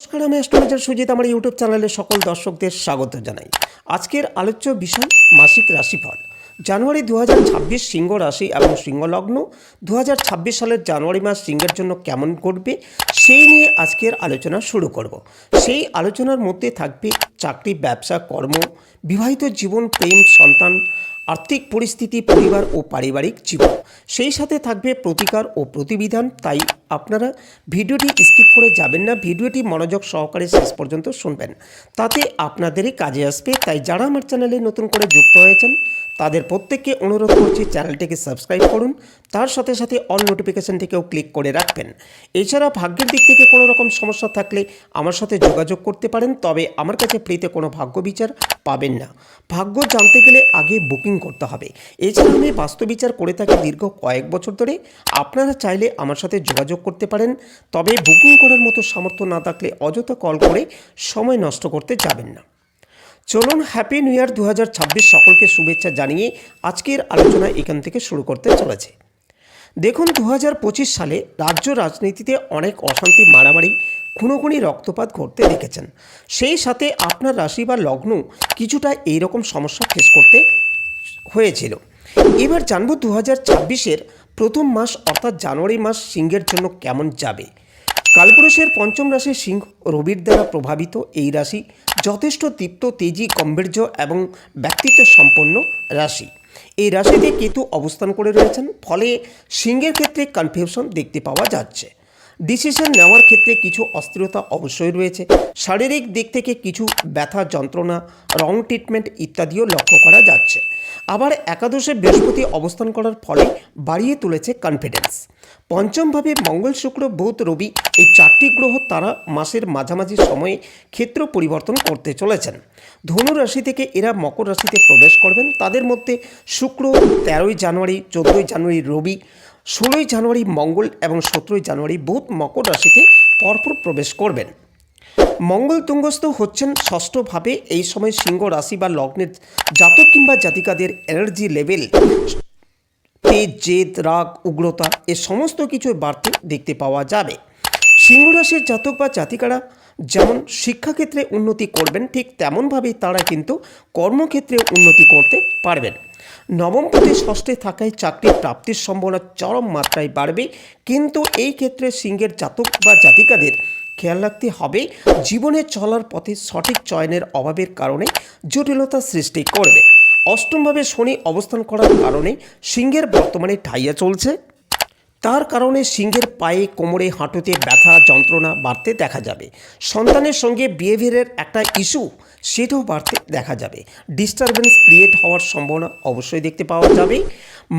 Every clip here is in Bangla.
নমস্কার, আমি অ্যাস্ট্রোলজার সুজিত। আমার ইউটিউব চ্যানেলে সকল দর্শকদের স্বাগত জানাই। আজকের আলোচ্য বিষয় মাসিক রাশিফল জানুয়ারি 2026 সিংহ রাশি এবং সিংহ লগ্ন 2026 সালের জানুয়ারি মাস সিংহের জন্য কেমন করবে সেই নিয়ে আজকের আলোচনা শুরু করব। সেই আলোচনার মধ্যে থাকবে চাকরি, ব্যবসা, কর্ম, বিবাহিত জীবন, প্রেম, সন্তান, আর্থিক পরিস্থিতি, পরিবার ও পারিবারিক জীবন। সেই সাথে থাকবে প্রতিকার ও প্রতিবিধান। তাই আপনারা ভিডিওটি স্কিপ করে যাবেন না, ভিডিওটি মনোযোগ সহকারে শেষ পর্যন্ত শুনবেন, তাতে আপনাদেরই কাজে আসবে। তাই যারা আমার চ্যানেলে নতুন করে যুক্ত হয়েছেন তাদের প্রত্যেককে অনুরোধ করছি চ্যানেলটিকে সাবস্ক্রাইব করুন, তার সাথে সাথে অল নোটিফিকেশনটিকেও ক্লিক করে রাখবেন। এছাড়া ভাগ্যের দিক থেকে কোনো রকম সমস্যা থাকলে আমার সাথে যোগাযোগ করতে পারেন, তবে আমার কাছে ফ্রিতে কোনো ভাগ্য বিচার পাবেন না। ভাগ্য জানতে গেলে আগে বুকিং করতে হবে। এছাড়া আমি বাস্তু বিচার করে থাকি দীর্ঘ কয়েক বছর ধরে। আপনারা চাইলে আমার সাথে যোগাযোগ করতে পারেন, তবে বুকিং করার মতো সামর্থ্য না থাকলে অযথা কল করে সময় নষ্ট করতে যাবেন না। চলুন, হ্যাপি নিউ ইয়ার 2026 সকলকে শুভেচ্ছা জানিয়ে আজকের আলোচনা এখান থেকে শুরু করতে চলেছে। দেখুন, 2025 সালে রাজ্য রাজনীতিতে অনেক অশান্তি, মারামারি, খুনোখুনি, রক্তপাত ঘটতে দেখেছেন। সেই সাথে আপনার রাশি বা লগ্ন কিছুটা এইরকম সমস্যা ফেস করতে হয়েছিল। এবার জানব 2026-এর প্রথম মাস অর্থাৎ জানুয়ারি মাস সিংহের জন্য কেমন যাবে। কালপুরুষের পঞ্চম রাশি সিংহ, রবির দ্বারা প্রভাবিত এই রাশি যথেষ্ট দীপ্ত, তেজি, গাম্ভীর্য এবং ব্যক্তিত্ব সম্পন্ন রাশি। এই রাশিতে কেতু অবস্থান করে রয়েছেন, ফলে সিংহের ক্ষেত্রে কনফিউশন দেখতে পাওয়া যাচ্ছে। ডিসিশন নেওয়ার ক্ষেত্রে কিছু অস্থিরতা অবশ্যই রয়েছে। শারীরিক দিক থেকে কিছু ব্যথা, যন্ত্রণা, রং ট্রিটমেন্ট ইত্যাদিও লক্ষ্য করা যাচ্ছে। আবার একাদশে বৃহস্পতি অবস্থান করার ফলে বাড়িয়ে তুলেছে কনফিডেন্স। পঞ্চমভাবে মঙ্গল, শুক্র, বুধ, রবি এই চারটি গ্রহ তারা মাসের মাঝামাঝি সময়ে ক্ষেত্র পরিবর্তন করতে চলেছেন। ধনু রাশি থেকে এরা মকর রাশিতে প্রবেশ করবেন। তাদের মধ্যে শুক্র 13ই জানুয়ারি, 14ই জানুয়ারি রবি, 16ই জানুয়ারি মঙ্গল এবং 17ই জানুয়ারি বুধ মকর রাশিতে পরপর প্রবেশ করবেন। মঙ্গল তুঙ্গস্থ হচ্ছেন ষষ্ঠভাবে। এই সময় সিংহ রাশি বা লগ্নের জাতক কিংবা জাতিকাদের এনার্জি লেভেল, তেজ, জেদ, রাগ, উগ্রতা এ সমস্ত কিছু বাড়তে দেখতে পাওয়া যাবে। সিংহ রাশির জাতক বা জাতিকারা যেমন শিক্ষাক্ষেত্রে উন্নতি করবেন, ঠিক তেমনভাবেই তারা কিন্তু কর্মক্ষেত্রে উন্নতি করতে পারবেন। নবমপতি ষষ্ঠে থাকায় চাকরি প্রাপ্তির সম্ভাবনা চরম মাত্রায় বাড়বে, কিন্তু এই ক্ষেত্রে সিংহের জাতক বা জাতিকাদের খেয়াল রাখতে হবে জীবনে চলার পথে সঠিক চয়নের অভাবের কারণে জটিলতা সৃষ্টি করবে। অষ্টমভাবে শনি অবস্থান করার কারণে সিংহের বর্তমানে ঠাইয়া চলছে। তার কারণে সিংহের পায়ে, কোমরে, হাঁটুতে ব্যথা, যন্ত্রণা বাড়তে দেখা যাবে। সন্তানের সঙ্গে বিহেভিয়ারের একটা ইস্যু সেটাও বাড়তে দেখা যাবে। ডিস্টারবেন্স ক্রিয়েট হওয়ার সম্ভাবনা অবশ্যই দেখতে পাওয়া যাবে।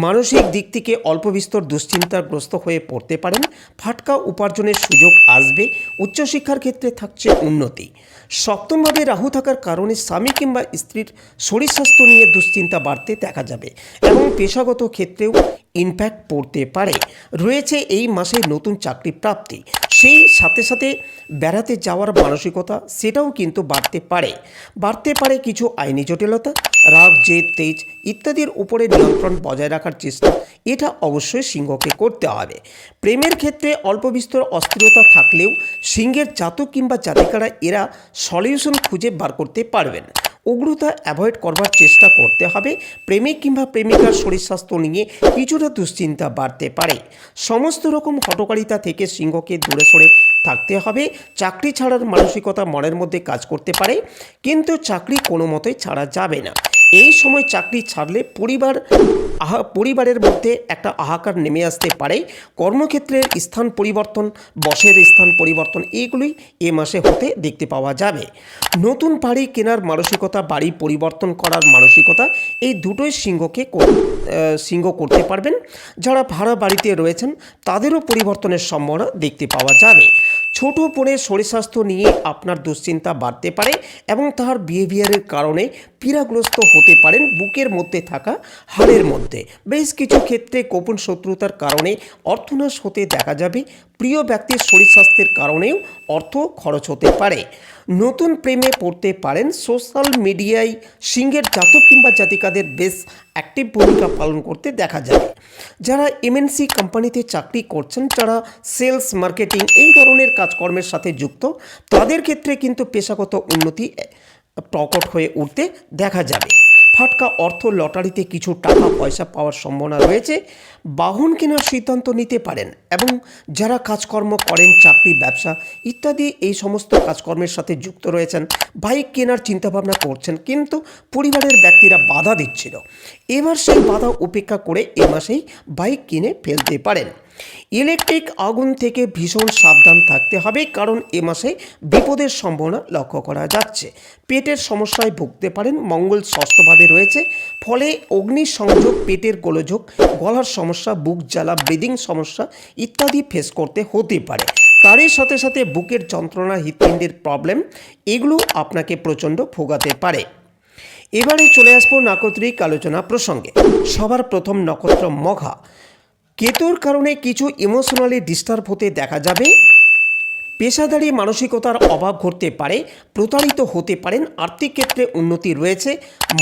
মানসিক দিক থেকে অল্প বিস্তর দুশ্চিন্তাগ্রস্ত হয়ে পড়তে পারেন। ফাটকা উপার্জনের সুযোগ আসবে। উচ্চশিক্ষার ক্ষেত্রে থাকছে উন্নতি। সপ্তমভাবে রাহু থাকার কারণে স্বামী কিংবা স্ত্রীর শরীর স্বাস্থ্য নিয়ে দুশ্চিন্তা বাড়তে দেখা যাবে এবং পেশাগত ক্ষেত্রেও ইমপ্যাক্ট পড়তে পারে। রয়েছে এই মাসে নতুন চাকরি প্রাপ্তি। সেই সাথে সাথে বেড়াতে যাওয়ার মানসিকতা সেটাও কিন্তু বাড়তে পারে কিছু আইনি জটিলতা, রাগ, জেদ, তেজ ইত্যাদির উপরে নিয়ন্ত্রণ বজায় রাখার চেষ্টা এটা অবশ্যই সিংহকে করতে হবে। প্রেমের ক্ষেত্রে অল্প বিস্তর অস্থিরতা থাকলেও সিংহের জাতক কিংবা জাতিকারা এরা সলিউশন খুঁজে বার করতে পারবেন। উগ্রতা অ্যাভয়েড করবার চেষ্টা করতে হবে। প্রেমিক কিংবা প্রেমিকার শরীর স্বাস্থ্য নিয়ে কিছুটা দুশ্চিন্তা বাড়তে পারে। সমস্ত রকম হঠকারিতা থেকে সিংহকে দূরে সরে থাকতে হবে। চাকরি ছাড়ার মানসিকতা মনের মধ্যে কাজ করতে পারে, কিন্তু চাকরি কোনো মতেই ছাড়া যাবে না। এই সময় চাকরি ছাড়লে পরিবারের মধ্যে একটা হাহাকার নেমে আসতে পারে। কর্মক্ষেত্রের স্থান পরিবর্তন, বসের স্থান পরিবর্তন এগুলোই এ মাসে হতে দেখতে পাওয়া যাবে। নতুন বাড়ি কেনার মানসিকতা, বাড়ি পরিবর্তন করার মানসিকতা এই দুটোই সিংহ করতে পারবেন। যারা ভাড়া বাড়িতে রয়েছেন তাদেরও পরিবর্তনের সম্ভাবনা দেখতে পাওয়া যাবে। ছোট বোনের শরীর স্বাস্থ্য নিয়ে আপনার দুশ্চিন্তা বাড়তে পারে এবং তার বিহেভিয়ারের কারণে পীড়াগ্রস্ত হতে পারেন বুকের মধ্যে থাকা হাড়ের মধ্যে। বেশ কিছু ক্ষেত্রে গোপন শত্রুতার কারণে অর্থনাশ হতে দেখা যাবে। প্রিয় ব্যক্তির শরীর স্বাস্থ্যের কারণেও অর্থ খরচ হতে পারে। নতুন প্রেমে পড়তে পারেন। সোশ্যাল মিডিয়ায় সিংহের জাতক কিংবা জাতিকাদের বেশ অ্যাক্টিভ ভূমিকা পালন করতে দেখা যাবে। যারা এমএনসি কোম্পানিতে চাকরি করছেন, যারা সেলস মার্কেটিং এই ধরনের কাজকর্মের সাথে যুক্ত, তাদের ক্ষেত্রে কিন্তু পেশাগত উন্নতি প্রকট হয়ে উঠতে দেখা যাবে। ফাটকা অর্থ, লটারিতে কিছু টাকা পয়সা পাওয়ার সম্ভাবনা রয়েছে। বাহন কেনার সিদ্ধান্ত নিতে পারেন এবং যারা কাজকর্ম করেন, চাকরি, ব্যবসা ইত্যাদি এই সমস্ত কাজকর্মের সাথে যুক্ত রয়েছেন, বাইক কেনার চিন্তাভাবনা করছেন, কিন্তু পরিবারের ব্যক্তিরা বাধা দিচ্ছিল। এবার সেই বাধা উপেক্ষা করে এ মাসেই বাইক কিনে ফেলতে পারেন। ইলেকট্রিক আগুন থেকে ভীষণ সাবধান থাকতে হবে, কারণ এ মাসে বিপদের সম্ভাবনা লক্ষ্য করা যাচ্ছে। পেটের সমস্যায় ভুগতে পারেন। মঙ্গল ষষ্ঠভাবে রয়েছে, ফলে অগ্নিসংযোগ, পেটের গোলযোগ, গলার সমস্যা, বুক জ্বালা, ব্রিদিং সমস্যা ইত্যাদি ফেস করতে হতে পারে। তারই সাথে সাথে বুকের যন্ত্রণা, হৃৎপিণ্ডের প্রবলেম, এগুলো আপনাকে প্রচণ্ড ভোগাতে পারে। এবারে চলে আসবো নাক্ষত্রিক আলোচনা প্রসঙ্গে। সবার প্রথম নক্ষত্র মঘা। কেতুর কারণে কিছু ইমোশনালি ডিস্টার্ব হতে দেখা যাবে। পেশাদারি মানসিকতার অভাব ঘটতে পারে। প্রতারিত হতে পারেন। আর্থিক ক্ষেত্রে উন্নতি রয়েছে।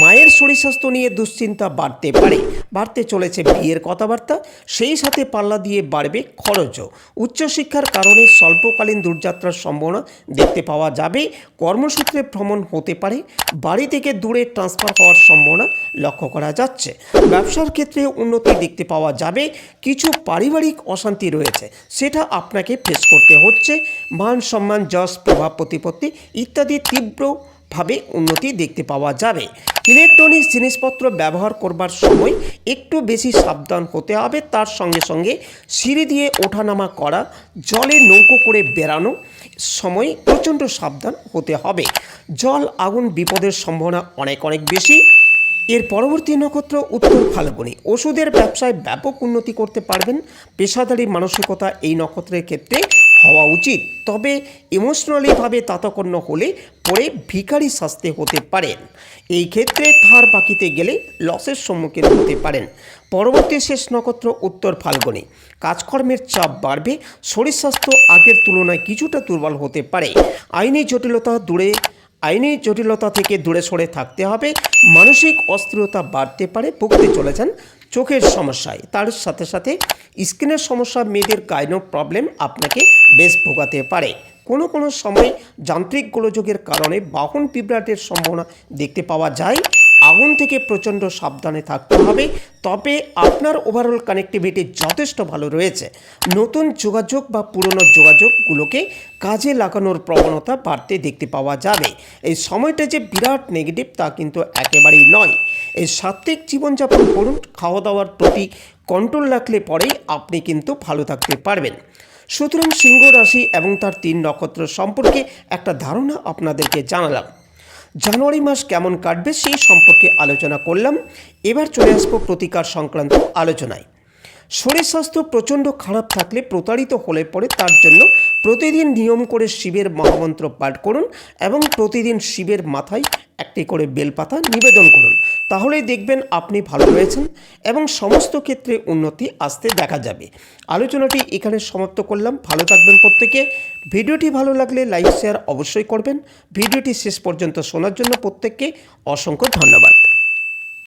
মায়ের শরীর স্বাস্থ্য নিয়ে দুশ্চিন্তা বাড়তে পারে। বাড়তে চলেছে বিয়ের কথাবার্তা, সেই সাথে পাল্লা দিয়ে বাড়বে খরচও। উচ্চশিক্ষার কারণে স্বল্পকালীন দূরযাত্রার সম্ভাবনা দেখতে পাওয়া যাবে। কর্মসূত্রে ভ্রমণ হতে পারে। বাড়ি থেকে দূরে ট্রান্সফার হওয়ার সম্ভাবনা লক্ষ্য করা যাচ্ছে। ব্যবসার ক্ষেত্রে উন্নতি দেখতে পাওয়া যাবে। কিছু পারিবারিক অশান্তি রয়েছে, সেটা আপনাকে ফেস করতে হচ্ছে। মান সম্মান, যশ, প্রভাব, প্রতিপত্তি ইত্যাদি তীব্রভাবে উন্নতি দেখতে পাওয়া যাবে। ইলেকট্রনিক্স জিনিসপত্র ব্যবহার করবার সময় একটু বেশি সাবধান হতে হবে। তার সঙ্গে সঙ্গে সিঁড়ি দিয়ে ওঠানামা করা, জলে নৌকো করে বেড়ানো সময় প্রচণ্ড সাবধান হতে হবে। জল, আগুন, বিপদের সম্ভাবনা অনেক বেশি। এর পরবর্তী নক্ষত্র উত্তর ফাল্গুনী। ওষুধের ব্যবসায় ব্যাপক উন্নতি করতে পারবেন। পেশাদারি মানসিকতা এই নক্ষত্রের ক্ষেত্রে হওয়া উচিত, তবে ইমোশনালিভাবে তাতকর্ণ হলে পরে ভিখারি শাস্তি হতে পারেন। এই ক্ষেত্রে ধার বাকিতে গেলে লসের সম্মুখীন হতে পারেন। পরবর্তী শেষ নক্ষত্র উত্তর ফাল্গুনী। কাজকর্মের চাপ বাড়বে। শরীর স্বাস্থ্য আগের তুলনায় কিছুটা দুর্বল হতে পারে। আইনি জটিলতা থেকে দূরে সরে থাকতে হবে। মানসিক অস্থিরতা বাড়তে পারে। ভুগতে চলেছেন চোখের সমস্যায়। তার সাথে সাথে স্কিনের সমস্যা, মেয়েদের গাইনো প্রবলেম আপনাকে বেশ ভোগাতে পারে। কোনো সময় যান্ত্রিক গোলযোগের কারণে বাহন বিভ্রাটের সম্ভাবনা দেখতে পাওয়া যায়। আগুন থেকে প্রচণ্ড সাবধানে থাকতে হবে, তবে আপনার ওভারঅল কানেক্টিভিটি যথেষ্ট ভালো রয়েছে। নতুন যোগাযোগ বা পুরনো যোগাযোগগুলোকে কাজে লাগানোর প্রবণতা বাড়তে দেখতে পাওয়া যাবে। এই সময়টা যে বিরাট নেগেটিভ তা কিন্তু একেবারেই নয়। এই সাত্ত্বিক জীবনযাপন করুন। খাওয়া দাওয়ার প্রতি কন্ট্রোল রাখলে পরেই আপনি কিন্তু ভালো থাকতে পারবেন। সুতরাং সিংহ রাশি এবং তার 3 নক্ষত্র সম্পর্কে একটা ধারণা আপনাদেরকে জানালাম। জানুয়ারি মাস কেমন কাটবে সেই সম্পর্কে আলোচনা করলাম। এবার চলে আসবো প্রতিকার সংক্রান্ত আলোচনায়। শরীর স্বাস্থ্য প্রচণ্ড খারাপ থাকলে, প্রতারিত হলে পরে তার জন্য প্রতিদিন নিয়ম করে শিবের মহামন্ত্র পাঠ করুন এবং প্রতিদিন শিবের মাথায় একটি করে বেলপাতা নিবেদন করুন। তাহলেই দেখবেন আপনি ভালো রয়েছেন এবং সমস্ত ক্ষেত্রে উন্নতি আসতে দেখা যাবে। আলোচনাটি এখানে সমাপ্ত করলাম। ভালো থাকবেন প্রত্যেকে। ভিডিওটি ভালো লাগলে লাইক শেয়ার অবশ্যই করবেন। ভিডিওটি শেষ পর্যন্ত শোনার জন্য প্রত্যেককে অসংখ্য ধন্যবাদ।